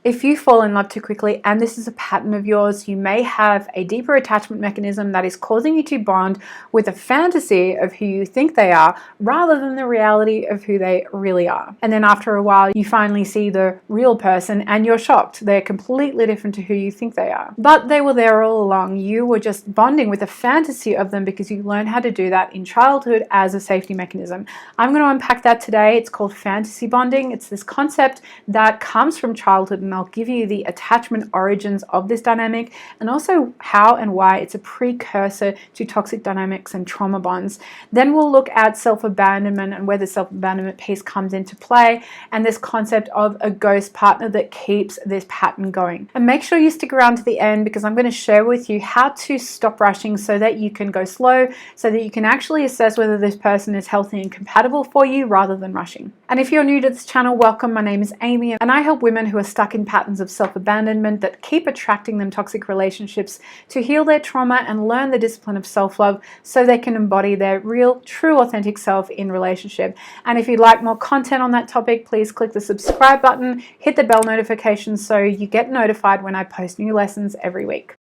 If you fall in love too quickly and this is a pattern of yours, you may have a deeper attachment mechanism that is causing you to bond with a fantasy of who you think they are rather than the reality of who they really are. And then after a while, you finally see the real person and you're shocked. They're completely different to who you think they are. But they were there all along. You were just bonding with a fantasy of them because you learned how to do that in childhood as a safety mechanism. I'm going to unpack that today. It's called fantasy bonding. It's this concept that comes from childhood, and I'll give you the attachment origins of this dynamic and also how and why it's a precursor to toxic dynamics and trauma bonds. Then we'll look at self-abandonment and where the self-abandonment piece comes into play, and this concept of a ghost partner that keeps this pattern going. And make sure you stick around to the end because I'm going to share with you how to stop rushing so that you can go slow, so that you can actually assess whether this person is healthy and compatible for you rather than rushing. And if you're new to this channel, welcome. My name is Amy and I help women who are stuck in patterns of self-abandonment that keep attracting them toxic relationships to heal their trauma and learn the discipline of self-love so they can embody their real, true, authentic self in relationship. And if you'd like more content on that topic, please click the subscribe button, hit the bell notification so you get notified when I post new lessons every week.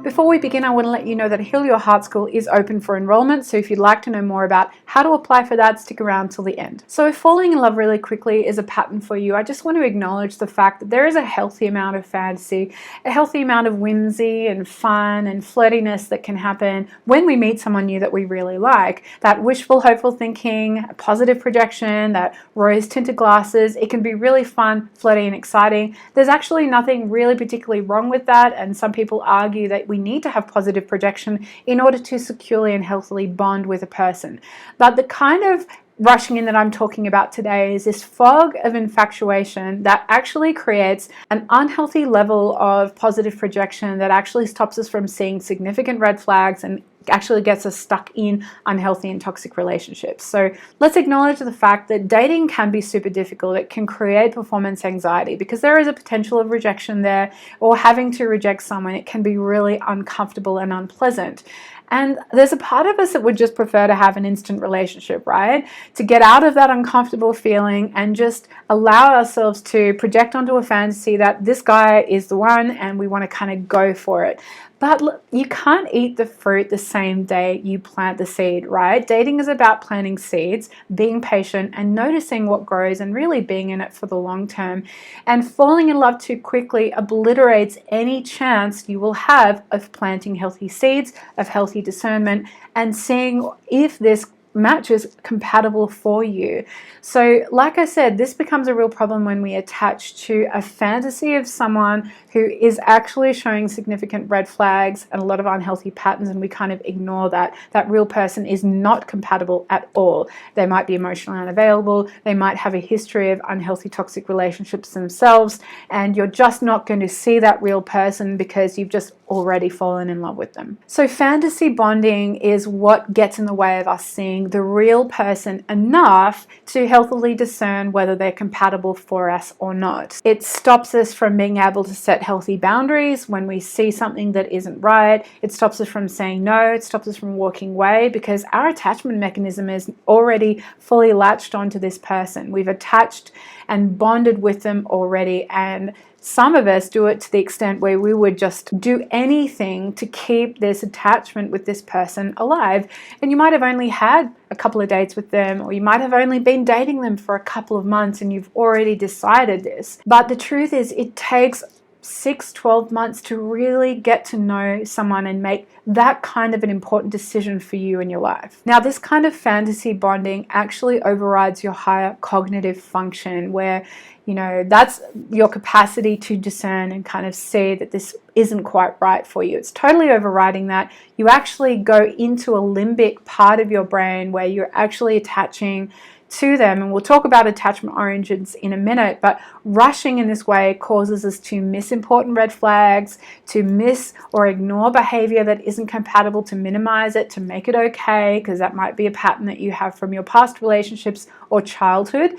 Before we begin, I want to let you know that Heal Your Heart School is open for enrollment, so if you'd like to know more about how to apply for that, stick around till the end. So if falling in love really quickly is a pattern for you, I just want to acknowledge the fact that there is a healthy amount of fantasy, a healthy amount of whimsy and fun and flirtiness that can happen when we meet someone new that we really like. That wishful, hopeful thinking, positive projection, that rose-tinted glasses, it can be really fun, flirty and exciting. There's actually nothing really particularly wrong with that, and some people argue that we need to have positive projection in order to securely and healthily bond with a person. But the kind of rushing in that I'm talking about today is this fog of infatuation that actually creates an unhealthy level of positive projection that actually stops us from seeing significant red flags and actually gets us stuck in unhealthy and toxic relationships. So let's acknowledge the fact that dating can be super difficult. It can create performance anxiety because there is a potential of rejection there, or having to reject someone. It can be really uncomfortable and unpleasant. And there's a part of us that would just prefer to have an instant relationship, right? To get out of that uncomfortable feeling and just allow ourselves to project onto a fantasy that this guy is the one and we want to kind of go for it. But look, you can't eat the fruit the same day you plant the seed, right? Dating is about planting seeds, being patient and noticing what grows and really being in it for the long term. And falling in love too quickly obliterates any chance you will have of planting healthy seeds, of healthy discernment, and seeing if this match is compatible for you. So like I said, this becomes a real problem when we attach to a fantasy of someone who is actually showing significant red flags and a lot of unhealthy patterns, and we kind of ignore that. That real person is not compatible at all. They might be emotionally unavailable, they might have a history of unhealthy toxic relationships themselves, and you're just not going to see that real person because you've just already fallen in love with them. So fantasy bonding is what gets in the way of us seeing the real person enough to healthily discern whether they're compatible for us or not. It stops us from being able to set healthy boundaries when we see something that isn't right. It stops us from saying no. It stops us from walking away because our attachment mechanism is already fully latched onto this person. We've attached and bonded with them already, and some of us do it to the extent where we would just do anything to keep this attachment with this person alive. And you might have only had a couple of dates with them, or you might have only been dating them for a couple of months and you've already decided this. But the truth is, it takes 6-12 months to really get to know someone and make that kind of an important decision for you in your life. Now, this kind of fantasy bonding actually overrides your higher cognitive function, where that's your capacity to discern and kind of see that this isn't quite right for you. It's totally overriding that. You actually go into a limbic part of your brain where you're actually attaching to them, and we'll talk about attachment origins in a minute, but rushing in this way causes us to miss important red flags, to miss or ignore behavior that isn't compatible, to minimize it, to make it okay, because that might be a pattern that you have from your past relationships or childhood.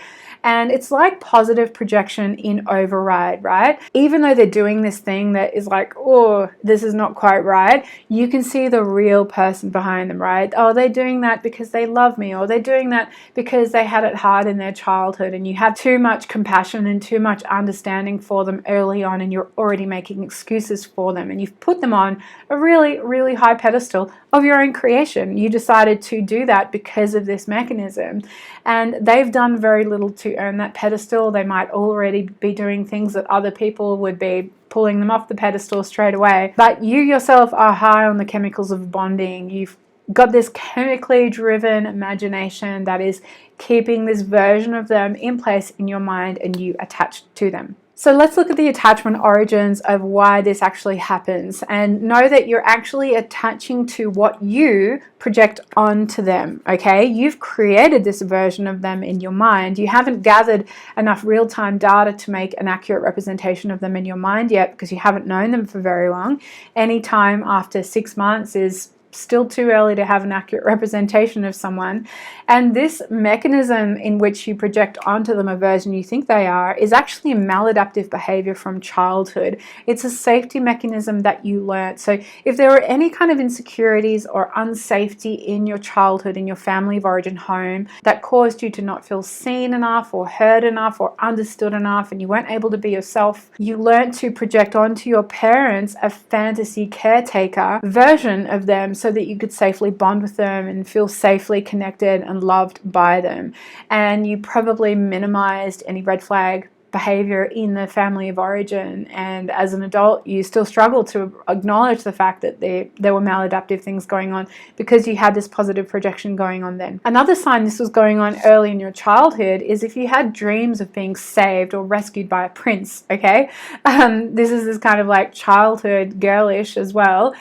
And it's like positive projection in override, right? Even though they're doing this thing that is like, oh, this is not quite right, you can see the real person behind them, right? Oh, they're doing that because they love me, or they're doing that because they had it hard in their childhood, and you have too much compassion and too much understanding for them early on, and you're already making excuses for them, and you've put them on a really, really high pedestal of your own creation. You decided to do that because of this mechanism, and they've done very little to earn that pedestal. They might already be doing things that other people would be pulling them off the pedestal straight away, but you yourself are high on the chemicals of bonding. You've got this chemically driven imagination that is keeping this version of them in place in your mind, and you attached to them. So let's look at the attachment origins of why this actually happens, and know that you're actually attaching to what you project onto them, okay? You've created this version of them in your mind. You haven't gathered enough real-time data to make an accurate representation of them in your mind yet, because you haven't known them for very long. Any time after 6 months is still too early to have an accurate representation of someone. And this mechanism in which you project onto them a version you think they are is actually a maladaptive behavior from childhood. It's a safety mechanism that you learnt. So if there were any kind of insecurities or unsafety in your childhood, in your family of origin home, that caused you to not feel seen enough or heard enough or understood enough, and you weren't able to be yourself, you learnt to project onto your parents a fantasy caretaker version of them, so that you could safely bond with them and feel safely connected and loved by them. And you probably minimized any red flag behavior in the family of origin, and as an adult you still struggle to acknowledge the fact that there were maladaptive things going on because you had this positive projection going on then. Another sign this was going on early in your childhood is if you had dreams of being saved or rescued by a prince, okay? This is this kind of like childhood girlish as well,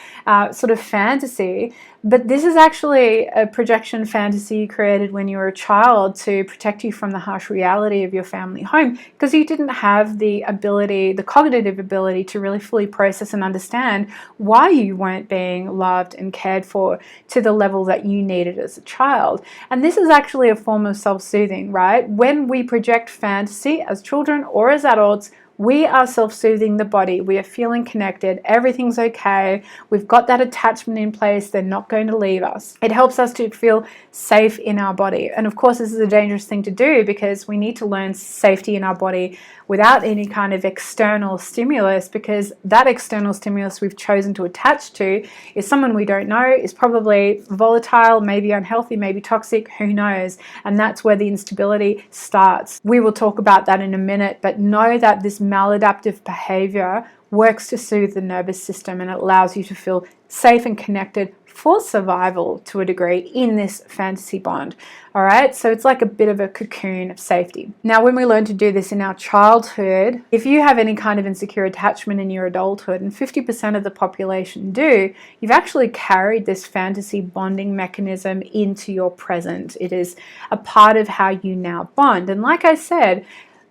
sort of fantasy. But this is actually a projection fantasy you created when you were a child to protect you from the harsh reality of your family home, because you didn't have the ability, the cognitive ability, to really fully process and understand why you weren't being loved and cared for to the level that you needed as a child. And this is actually a form of self-soothing, right? When we project fantasy as children or as adults, we are self-soothing the body. We are feeling connected. Everything's okay. We've got that attachment in place. They're not going to leave us. It helps us to feel safe in our body. And of course, this is a dangerous thing to do, because we need to learn safety in our body without any kind of external stimulus, because that external stimulus we've chosen to attach to is someone we don't know, is probably volatile, maybe unhealthy, maybe toxic, who knows? And that's where the instability starts. We will talk about that in a minute, but know that this maladaptive behavior works to soothe the nervous system, and it allows you to feel safe and connected for survival to a degree in this fantasy bond. All right, so it's like a bit of a cocoon of safety. Now, when we learn to do this in our childhood, if you have any kind of insecure attachment in your adulthood, and 50% of the population do, you've actually carried this fantasy bonding mechanism into your present. It is a part of how you now bond. And like I said,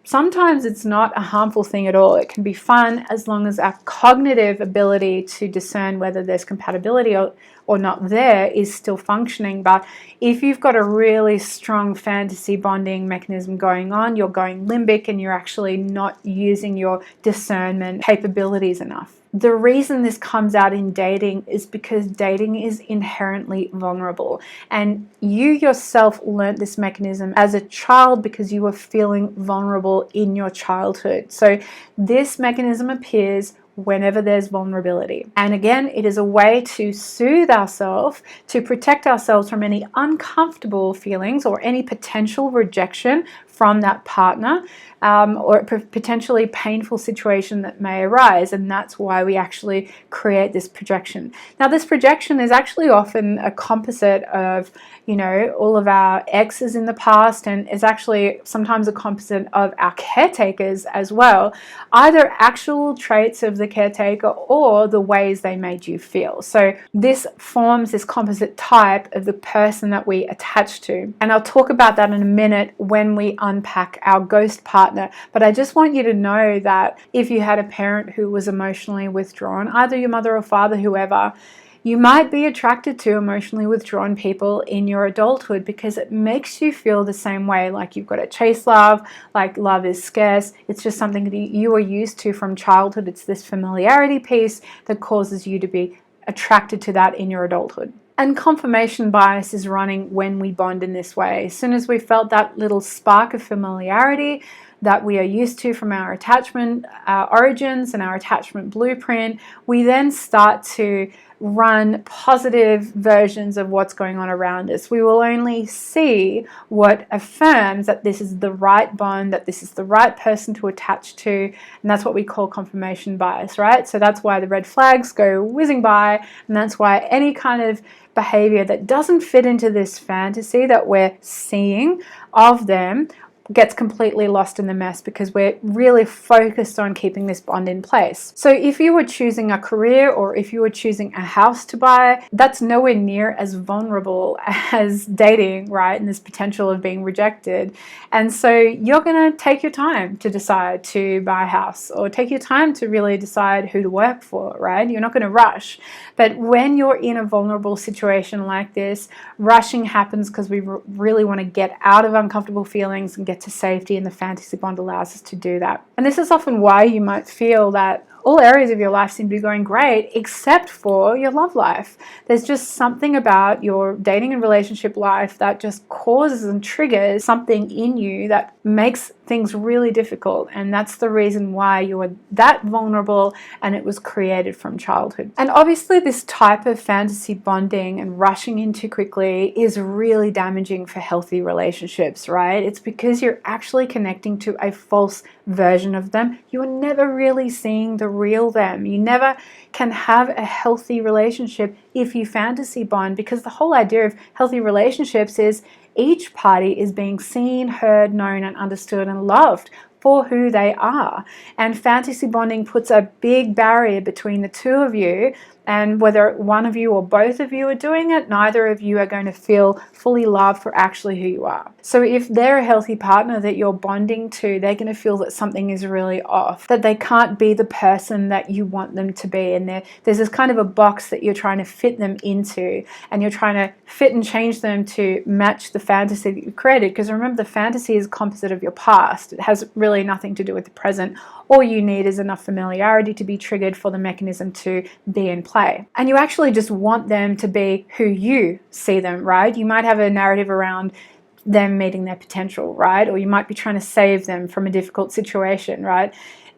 sometimes it's not a harmful thing at all. It can be fun as long as our cognitive ability to discern whether there's compatibility or not there is still functioning. But if you've got a really strong fantasy bonding mechanism going on, you're going limbic and you're actually not using your discernment capabilities enough. The reason this comes out in dating is because dating is inherently vulnerable, and you yourself learnt this mechanism as a child because you were feeling vulnerable in your childhood. So this mechanism appears whenever there's vulnerability. And again, it is a way to soothe ourselves, to protect ourselves from any uncomfortable feelings or any potential rejection from that partner, or potentially painful situation that may arise. And that's why we actually create this projection. Now, this projection is actually often a composite of, you know, all of our exes in the past, and is actually sometimes a composite of our caretakers as well, either actual traits of the caretaker or the ways they made you feel. So this forms this composite type of the person that we attach to. And I'll talk about that in a minute when we unpack our ghost partner. But I just want you to know that if you had a parent who was emotionally withdrawn, either your mother or father, whoever, You might be attracted to emotionally withdrawn people in your adulthood because it makes you feel the same way, like you've got to chase love, like love is scarce. It's just something that you are used to from childhood. It's this familiarity piece that causes you to be attracted to that in your adulthood. And confirmation bias is running when we bond in this way. As soon as we felt that little spark of familiarity that we are used to from our attachment origins and our attachment blueprint, we then start to run positive versions of what's going on around us. We will only see what affirms that this is the right bond, that this is the right person to attach to, and that's what we call confirmation bias, right? So that's why the red flags go whizzing by, and that's why any kind of behavior that doesn't fit into this fantasy that we're seeing of them gets completely lost in the mess because we're really focused on keeping this bond in place. So if you were choosing a career or if you were choosing a house to buy, that's nowhere near as vulnerable as dating, right? And this potential of being rejected. And so you're going to take your time to decide to buy a house or take your time to really decide who to work for, right? You're not going to rush. But when you're in a vulnerable situation like this, rushing happens because we really want to get out of uncomfortable feelings and get to safety, and the fantasy bond allows us to do that. And this is often why you might feel that all areas of your life seem to be going great except for your love life. There's just something about your dating and relationship life that just causes and triggers something in you that makes things really difficult, and that's the reason why you are that vulnerable, and it was created from childhood. And obviously this type of fantasy bonding and rushing in too quickly is really damaging for healthy relationships, right? It's because you're actually connecting to a false version of them. You're never really seeing the real them. You never can have a healthy relationship if you fantasy bond, because the whole idea of healthy relationships is each party is being seen, heard, known, and understood and loved for who they are. And fantasy bonding puts a big barrier between the two of you, and whether one of you or both of you are doing it, neither of you are going to feel fully loved for actually who you are. So if they're a healthy partner that you're bonding to, they're going to feel that something is really off, that they can't be the person that you want them to be. And there's this kind of a box that you're trying to fit them into, and you're trying to fit and change them to match the fantasy that you've created. Because remember, the fantasy is a composite of your past. It has really nothing to do with the present. All you need is enough familiarity to be triggered for the mechanism to be in play. And you actually just want them to be who you see them, right? You might have a narrative around them meeting their potential, right? Or you might be trying to save them from a difficult situation, right?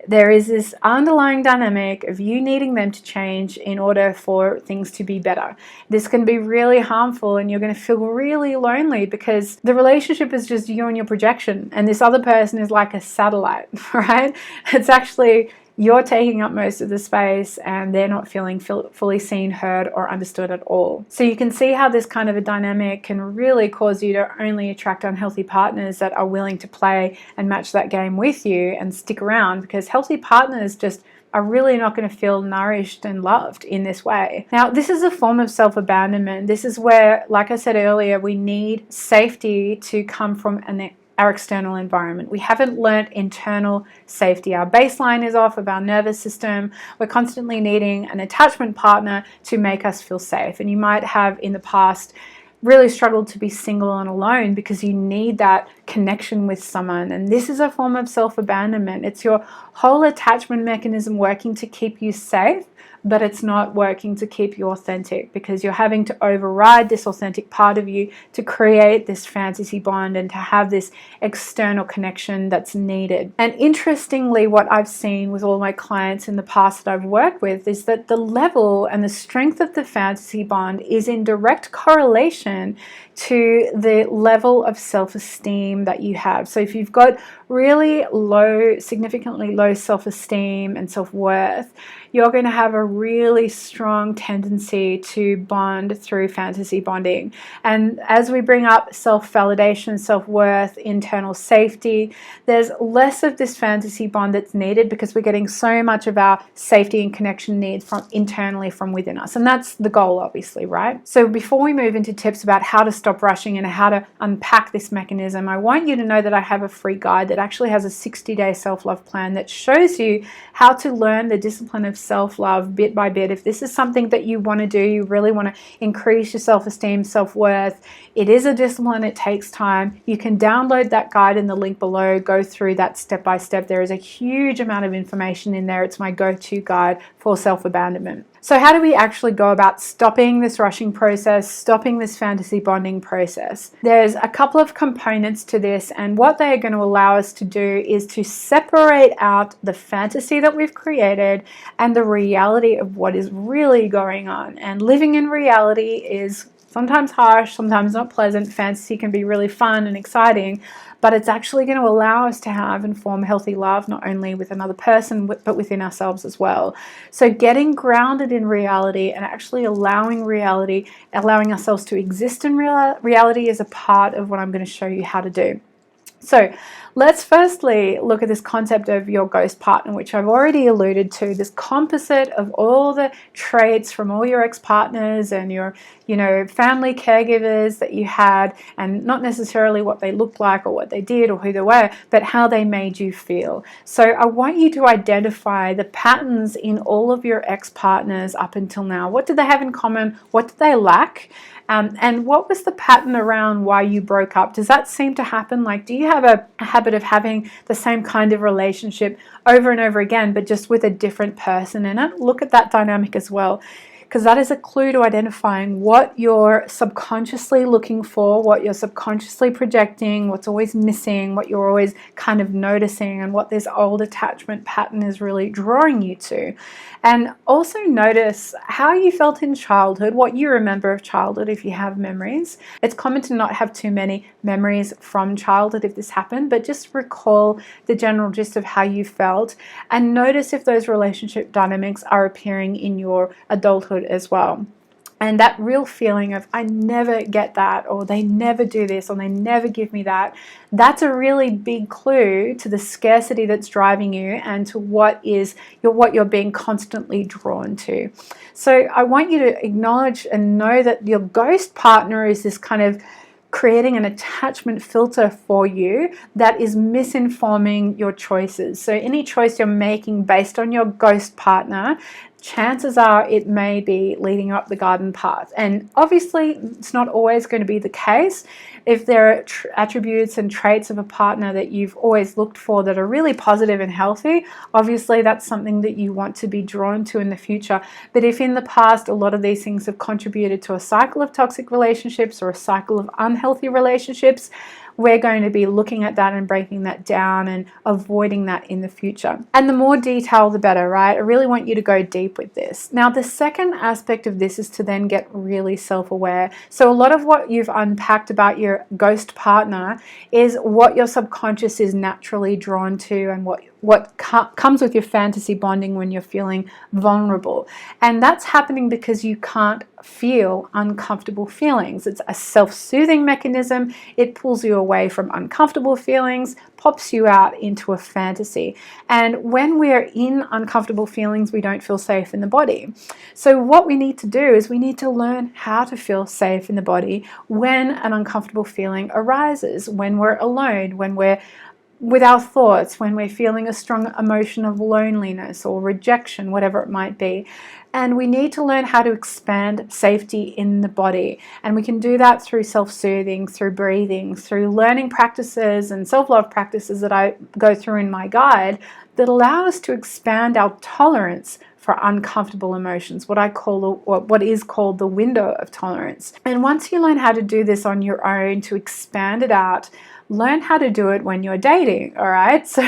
There is this underlying dynamic of you needing them to change in order for things to be better. This can be really harmful, and you're going to feel really lonely because the relationship is just you and your projection, and this other person is like a satellite, right? It's actually you're taking up most of the space and they're not feeling fully seen, heard, or understood at all. So you can see how this kind of a dynamic can really cause you to only attract unhealthy partners that are willing to play and match that game with you and stick around, because healthy partners just are really not going to feel nourished and loved in this way. Now, this is a form of self-abandonment. This is where, like I said earlier, we need safety to come from our external environment. We haven't learnt internal safety. Our baseline is off of our nervous system. We're constantly needing an attachment partner to make us feel safe. And you might have in the past really struggled to be single and alone because you need that connection with someone. And this is a form of self-abandonment. It's your whole attachment mechanism working to keep you safe, but it's not working to keep you authentic, because you're having to override this authentic part of you to create this fantasy bond and to have this external connection that's needed. And interestingly, what I've seen with all my clients in the past that I've worked with is that the level and the strength of the fantasy bond is in direct correlation to the level of self-esteem that you have. So if you've got really low, significantly low self-esteem and self-worth, you're going to have a really strong tendency to bond through fantasy bonding. And as we bring up self-validation, self-worth, internal safety, there's less of this fantasy bond that's needed because we're getting so much of our safety and connection needs from internally from within us. And that's the goal, obviously, right? So before we move into tips about how to stop rushing and how to unpack this mechanism, I want you to know that I have a free guide that actually has a 60-day self-love plan that shows you how to learn the discipline of self-love bit bit by bit. If this is something that you want to do, you really want to increase your self-esteem, self-worth, it is a discipline, it takes time. You can download that guide in the link below, go through that step by step. There is a huge amount of information in there. It's my go-to guide for self-abandonment. So how do we actually go about stopping this rushing process, stopping this fantasy bonding process? There's a couple of components to this, and what they are going to allow us to do is to separate out the fantasy that we've created and the reality of what is really going on. And living in reality is sometimes harsh, sometimes not pleasant. Fantasy can be really fun and exciting, but it's actually going to allow us to have and form healthy love, not only with another person, but within ourselves as well. So getting grounded in reality and actually allowing reality, allowing ourselves to exist in reality is a part of what I'm going to show you how to do. So let's firstly look at this concept of your ghost partner, which I've already alluded to, this composite of all the traits from all your ex-partners and your, family caregivers that you had, and not necessarily what they looked like or what they did or who they were, but how they made you feel. So I want you to identify the patterns in all of your ex-partners up until now. What did they have in common? What did they lack? And what was the pattern around why you broke up? Does that seem to happen? Like, do you have a habit of having the same kind of relationship over and over again, but just with a different person in it? Look at that dynamic as well, because that is a clue to identifying what you're subconsciously looking for, what you're subconsciously projecting, what's always missing, what you're always kind of noticing, and what this old attachment pattern is really drawing you to. And also notice how you felt in childhood, what you remember of childhood if you have memories. It's common to not have too many memories from childhood if this happened, but just recall the general gist of how you felt and notice if those relationship dynamics are appearing in your adulthood as well. And that real feeling of, I never get that, or they never do this, or they never give me that, that's a really big clue to the scarcity that's driving you and to what you're being constantly drawn to. So I want you to acknowledge and know that your ghost partner is this kind of creating an attachment filter for you that is misinforming your choices. So any choice you're making based on your ghost partner, chances are it may be leading up the garden path. And obviously it's not always going to be the case. If there are attributes and traits of a partner that you've always looked for that are really positive and healthy, obviously that's something that you want to be drawn to in the future. But if in the past a lot of these things have contributed to a cycle of toxic relationships or a cycle of unhealthy relationships, we're going to be looking at that and breaking that down and avoiding that in the future. And the more detail, the better, right? I really want you to go deep with this. Now, the second aspect of this is to then get really self-aware. So a lot of what you've unpacked about your ghost partner is what your subconscious is naturally drawn to and what comes with your fantasy bonding when you're feeling vulnerable. And that's happening because you can't feel uncomfortable feelings. It's a self-soothing mechanism. It pulls you away from uncomfortable feelings, pops you out into a fantasy. And when we're in uncomfortable feelings, we don't feel safe in the body. So what we need to do is we need to learn how to feel safe in the body when an uncomfortable feeling arises, when we're alone, when we're with our thoughts, when we're feeling a strong emotion of loneliness or rejection, whatever it might be. And we need to learn how to expand safety in the body. And we can do that through self-soothing, through breathing, through learning practices and self-love practices that I go through in my guide that allow us to expand our tolerance for uncomfortable emotions, what is called the window of tolerance. And once you learn how to do this on your own, to expand it out, learn how to do it when you're dating, all right? So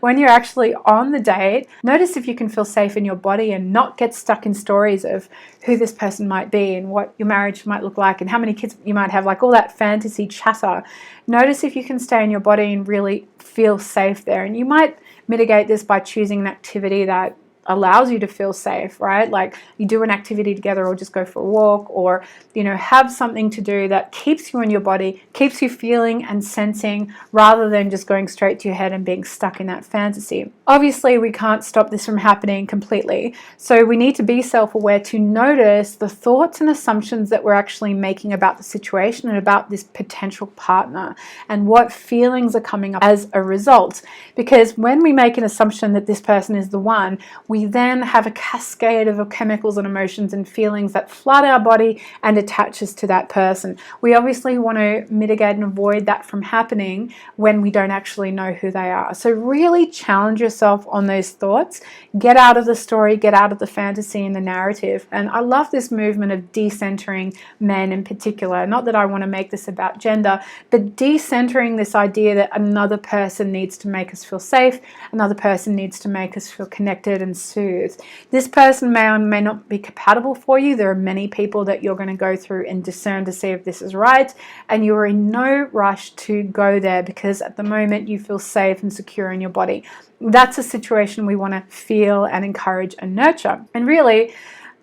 when you're actually on the date, notice if you can feel safe in your body and not get stuck in stories of who this person might be and what your marriage might look like and how many kids you might have, like all that fantasy chatter. Notice if you can stay in your body and really feel safe there. And you might mitigate this by choosing an activity that allows you to feel safe, right? Like you do an activity together or just go for a walk or, have something to do that keeps you in your body, keeps you feeling and sensing rather than just going straight to your head and being stuck in that fantasy. Obviously, we can't stop this from happening completely. So we need to be self-aware to notice the thoughts and assumptions that we're actually making about the situation and about this potential partner and what feelings are coming up as a result. Because when we make an assumption that this person is the one, we we then have a cascade of chemicals and emotions and feelings that flood our body and attach us to that person. We obviously want to mitigate and avoid that from happening when we don't actually know who they are. So really challenge yourself on those thoughts. Get out of the story, get out of the fantasy and the narrative. And I love this movement of decentering men in particular. Not that I want to make this about gender, but decentering this idea that another person needs to make us feel safe, another person needs to make us feel connected and soothed. This person may or may not be compatible for you. There are many people that you're going to go through and discern to see if this is right, and you are in no rush to go there because at the moment you feel safe and secure in your body. That's a situation we want to feel and encourage and nurture. And really,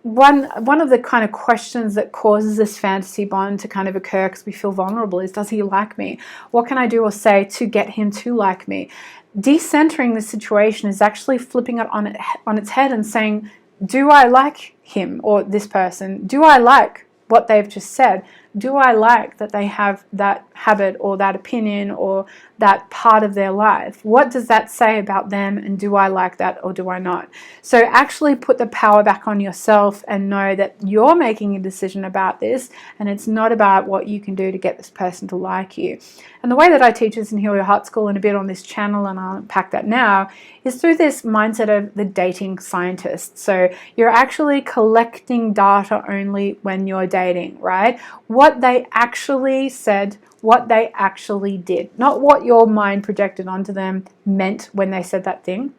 one of the kind of questions that causes this fantasy bond to kind of occur because we feel vulnerable is, does he like me? What can I do or say to get him to like me? Decentering the situation is actually flipping it on its head and saying, do I like him or this person? Do I like what they've just said? Do I like that they have that habit or that opinion or that part of their life? What does that say about them, and do I like that or do I not? So actually put the power back on yourself and know that you're making a decision about this, and it's not about what you can do to get this person to like you. And the way that I teach this in Heal Your Heart School and a bit on this channel, and I'll unpack that now, is through this mindset of the dating scientist. So you're actually collecting data only when you're dating, right? What they actually said, what they actually did, not what your mind projected onto them meant when they said that thing,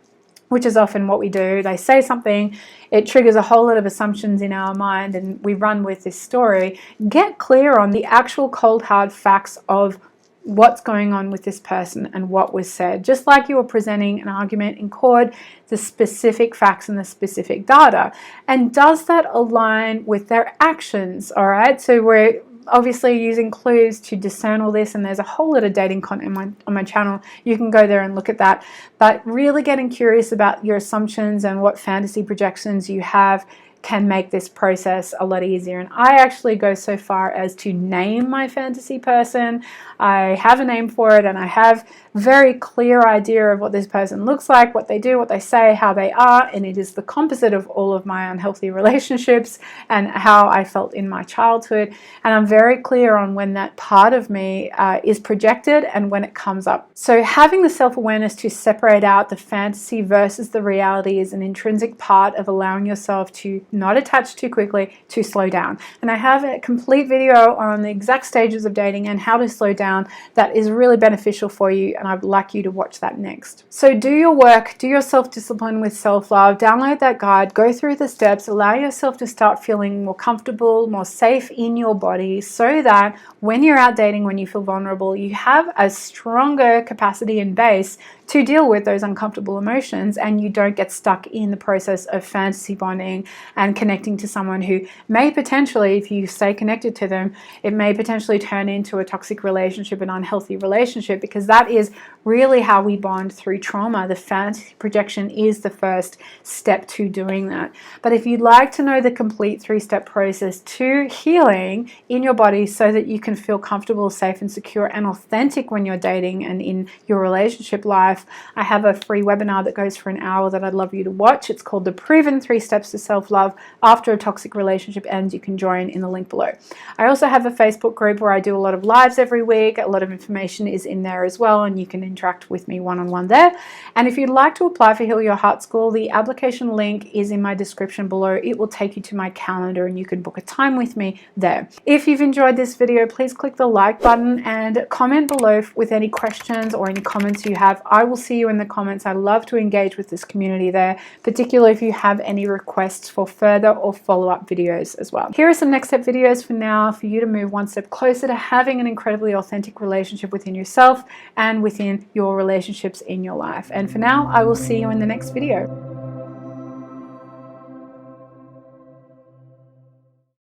which is often what we do. They say something, it triggers a whole lot of assumptions in our mind, and we run with this story. Get clear on the actual cold hard facts of what's going on with this person and what was said. Just like you were presenting an argument in court, the specific facts and the specific data. And does that align with their actions? All right, so we're obviously using clues to discern all this, and there's a whole lot of dating content on my channel. You can go there and look at that. But really getting curious about your assumptions and what fantasy projections you have can make this process a lot easier. And I actually go so far as to name my fantasy person. I have a name for it, and I have a very clear idea of what this person looks like, what they do, what they say, how they are, and it is the composite of all of my unhealthy relationships and how I felt in my childhood. And I'm very clear on when that part of me is projected and when it comes up. So having the self-awareness to separate out the fantasy versus the reality is an intrinsic part of allowing yourself to not attach too quickly, to slow down. And I have a complete video on the exact stages of dating and how to slow down that is really beneficial for you, and I'd like you to watch that next. So do your work, do your self-discipline with self-love, download that guide, go through the steps, allow yourself to start feeling more comfortable, more safe in your body, so that when you're out dating, when you feel vulnerable, you have a stronger capacity and base to deal with those uncomfortable emotions, and you don't get stuck in the process of fantasy bonding and connecting to someone who may potentially, if you stay connected to them, it may potentially turn into a toxic relationship, an unhealthy relationship, because that is really how we bond through trauma. The fantasy projection is the first step to doing that. But if you'd like to know the complete 3-step process to healing in your body so that you can feel comfortable, safe and secure and authentic when you're dating and in your relationship life, I have a free webinar that goes for an hour that I'd love you to watch. It's called The Proven 3 Steps to Self-Love After a Toxic Relationship Ends. You can join in the link below. I also have a Facebook group where I do a lot of lives every week. A lot of information is in there as well, and you can interact with me one-on-one there. And if you'd like to apply for Heal Your Heart School, the application link is in my description below. It will take you to my calendar and you can book a time with me there. If you've enjoyed this video, please click the like button and comment below with any questions or any comments you have. I will see you in the comments. I love to engage with this community there, particularly if you have any requests for further or follow-up videos as well. Here are some next step videos for now for you to move one step closer to having an incredibly authentic relationship within yourself and within your relationships in your life. And for now, I will see you in the next video.